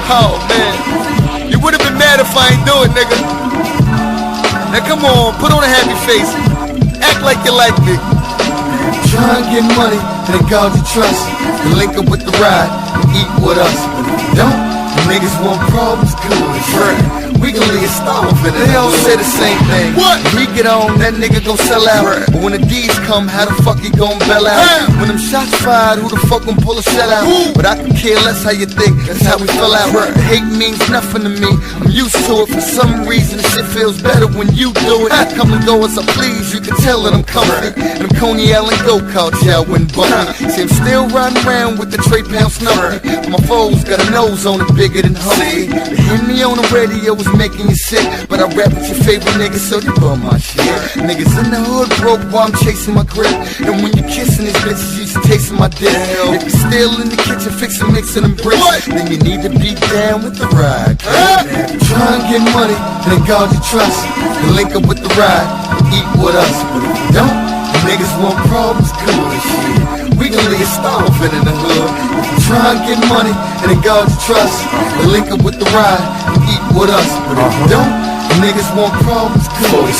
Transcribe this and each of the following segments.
Oh man, you would've been mad if I ain't do it, nigga. Now come on, put on a happy face. Act like you like me. Try and get money, and then God you trust. And link up with the ride, and eat with us. But if you don't, the niggas want problems, good. We gon' leave starving. They all say the same thing. What? When he get on, that nigga gon' sell out. Right. But when the D's come, how the fuck he gon' bail out? When them shots fired, who the fuck gon' pull a shell out? But I can care less how you think, that's how we fell out. Right. Hate means nothing to me, I'm used to it. For some reason, the shit feels better when you do it. I come and go as I please, you can tell that I'm comfy. And I'm Coney Island go-karts, yeah, I wouldn't bump me. See, I'm still riding around with the Trey Pound Snuffy. My foes got a nose on it bigger than Humphrey. They hear me on the radio is making you sick, but I rap with your favorite niggas, so you bum my shit. Niggas in the hood broke while I'm chasing my grip. And when you kissing these bitches, you tasting my dick. If you're still in the kitchen fixing, mixing them bricks, then you need to be down with the ride. Try and get money, then God you trust. And link up with the ride, and eat with us. But if you don't, the niggas want problems, good shit. We gon' leave starving in the hood. If you try and get money, and then God you trust. And link up with the ride, and eat with us. But if you don't, the niggas want problems, good.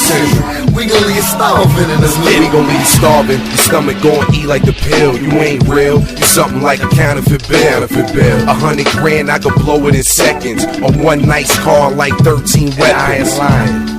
We gon' leave starving in the hood. Yeah, we gon' leave you starving. Your stomach gon' eat like the pill. You ain't real, you something like a counterfeit bill. 100 grand, I could blow it in seconds. On one nice car like 13 weapons. I ain't lying.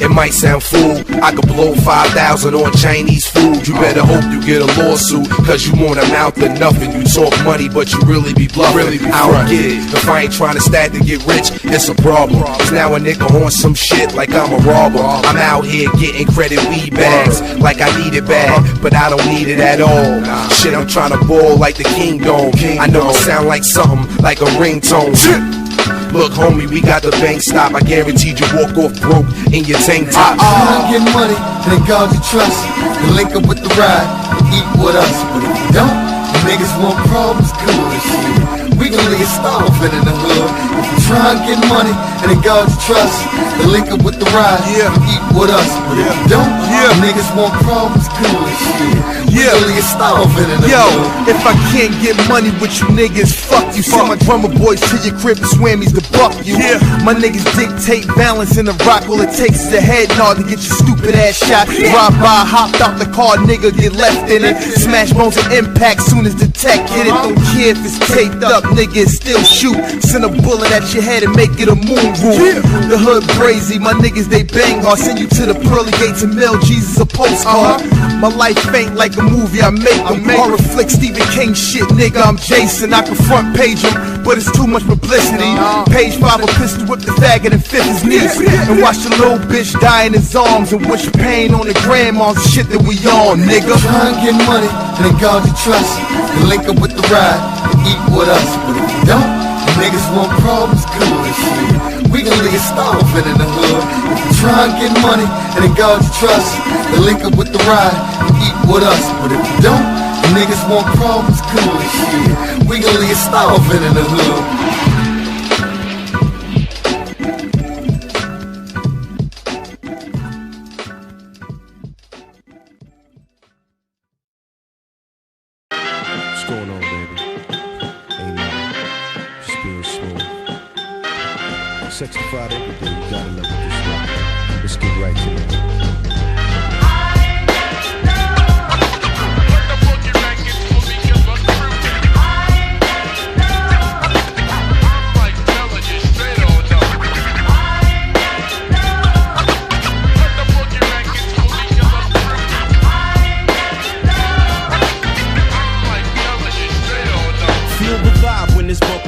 It might sound fool, I could blow 5,000 on Chinese food. You better hope you get a lawsuit, cause you want a mouth of nothing. You talk money, but you really be bluffing. I don't get it, if I ain't trying to stack to get rich, it's a problem. Cause now a nigga on some shit like I'm a robber. I'm out here getting credit weed bags, like I need it bad, but I don't need it at all. Shit, I'm trying to ball like the King Dome. I know it sound like something, like a ringtone. Look, homie, we got the bank stop. I guaranteed you walk off broke in your tank top. Try and get money, then God you trust. And link up with the ride, and eat with us. But if you don't, the niggas want problems, good shit. We gon' leave starving in the hood. If you try and get money, and then God you trust. And link up with the ride, and eat with us. But if you don't, the niggas want problems, good shit. We gon' leave starving in the hood. If I can't get money with you niggas, fuck you. Send my drummer boys to your crib and swammies to buck you. My niggas dictate balance in the rock. All it takes is a head nod to get your stupid ass shot. Drive by, hopped out the car, nigga, get left in it. Smash bones and impact soon as the tech hit it. Don't care if it's taped up, nigga, still shoot. Send a bullet at your head and make it a moon roof. The hood crazy, my niggas they bang hard. Send you to the pearly gates and mail Jesus a postcard. My life ain't like a movie, I make them. Horror flick, Stephen King shit, nigga, I'm Jason. I can front page him, but it's too much publicity. Page 5, a pistol whip the faggot and fifth his knees. And watch the little bitch die in his arms and wish pain on the grandmas and shit that we on, nigga. Try and get money, and then God you trust. And link up with the ride, and eat with us. But if you don't, the niggas want problems, good shit. We gon' leave starving in the hood. If you try and get money, and then God you trust. And link up with the ride, and eat with us. But if you don't, the niggas want problems, good shit. We gon' leave starving in the hood. Sexified everything, you gotta love it this way. Let's get right to it.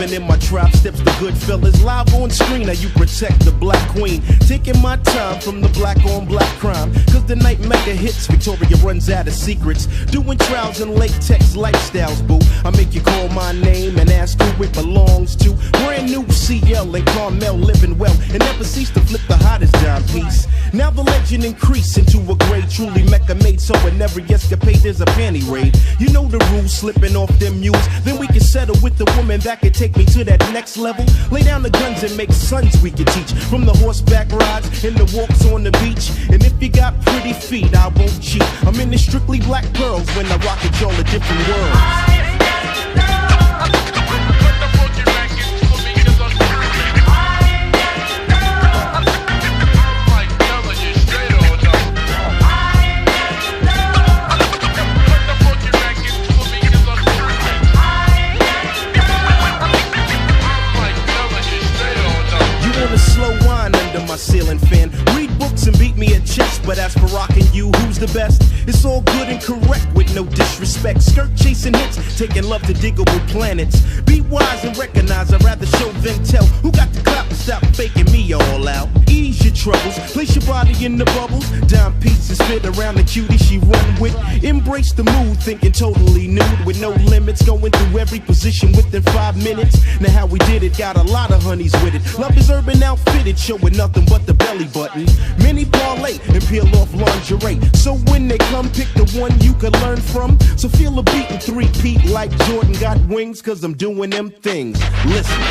In my trap steps the good fellas live on screen. Now you protect the black queen. Taking my time from the black on black crime. Cause the night mega hits, Victoria runs out of secrets. Doing trials and latex lifestyles, boo. I make you call my name and ask who it belongs to. Brand new CL and Carmel living well. And never cease to flip the hottest dime piece. Now the legend increased into a grade truly Mecca made. So in every escapade there's a panty raid. You know the rules, slipping off them mules. Then we can settle with the woman that can take me to that next level. Lay down the guns and make sons we can teach. From the horseback rides and the walks on the beach. And if you got pretty feet, I won't cheat. I'm in the strictly black pearls when I rock at y'all a different world. but as for rocking you, who's the best? It's all good and correct with no disrespect. Skirt chasing hits, taking love to diggable planets. Be wise and recognize, I'd rather show than tell. Who got the clout to stop faking me all out? Ease your troubles, place your body in the bubbles. Dime pieces fit around the cutie she run with. Embrace the mood, thinking totally nude with no limits. Going through every position within 5 minutes. Now how we did it, got a lot of honeys with it. Love is urban outfitted, showing nothing but the belly button. Many parlay and peel off lingerie. So when they come, pick the one you can learn from. So feel a beat and three-peat like Jordan got wings, cause I'm doing them things. Listen.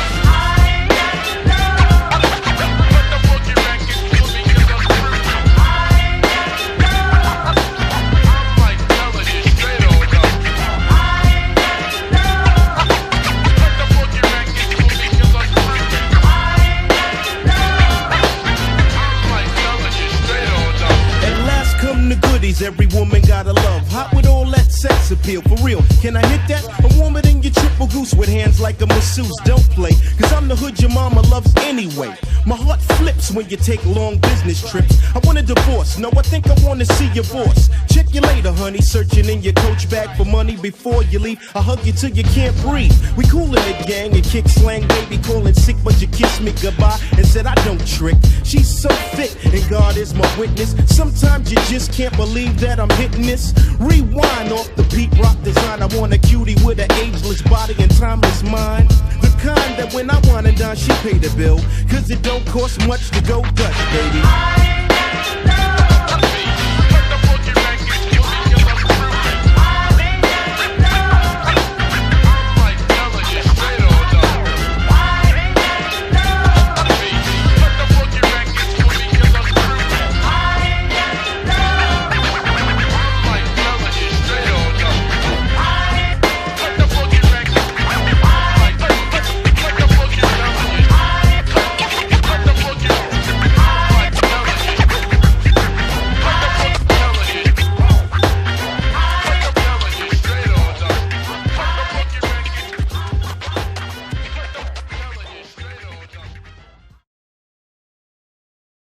Every woman gotta love, hot with all that sex appeal. For real, can I hit that? I'm warmer than your triple goose with hands like a masseuse. Don't play, cause I'm the hood your mama loves anyway. My heart flips when you take long business trips. I want a divorce, no, I think I wanna see your boss. Check you later, honey, searching in your coach bag for money before you leave. I hug you till you can't breathe. We coolin' it, gang, and kick slang, baby, calling sick, but you kissed me goodbye and said I don't trick. She's so thick, and God is my witness. Sometimes you just can't believe that I'm hitting this. Rewind off the beat rock design. I want a cutie with an ageless body and timeless mind. The kind that when I wine and dine, she pay the bill. Cause it don't cost much to go Dutch, baby.